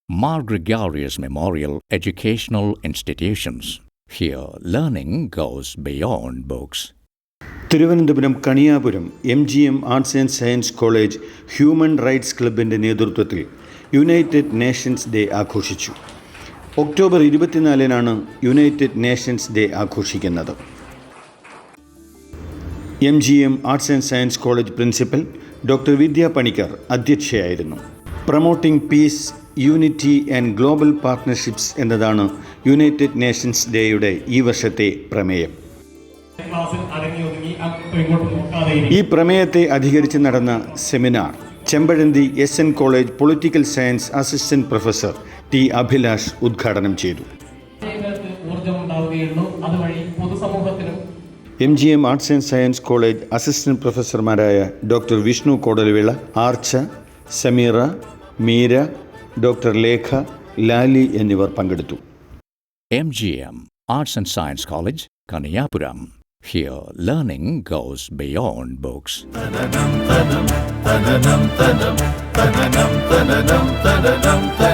Mar Gregorius Memorial Educational Institutions. Here, learning goes beyond books. Thiruvananthapuram Kaniyapuram MGM arts and science college human rights ക്ലബിൻ്റെ നേതൃത്വത്തിൽ United Nations Day ആഘോഷിച്ചു. October 24-നാണ് United Nations Day ആഘോഷിക്കുന്നത്. MGM arts and science college principal doctor Vidya Panicker അധ്യക്ഷയായിരുന്നു. Promoting peace, unity and global partnerships എന്നതാണ് United Nations ഡേയുടെ ഈ വർഷത്തെ പ്രമേയം. ഈ പ്രമേയത്തെ അധികരിച്ച് നടന്ന seminar Chempazhanthi SN college political science assistant professor T. Abhilash ഉദ്ഘാടനം ചെയ്തു. MGM arts and science college assistant പ്രൊഫസർമാരായ doctor Vishnu കോടലുവിള, Archa, Sameera, Meera, doctor Lekha, Lali എന്നിവർ പങ്കെടുത്തു. MGM Arts and Science College, Kaniyapuram. Here, learning goes beyond books. Tadadam, tadam, tadadam, tadam, tadadam, tadadam, tadadam, tadadam.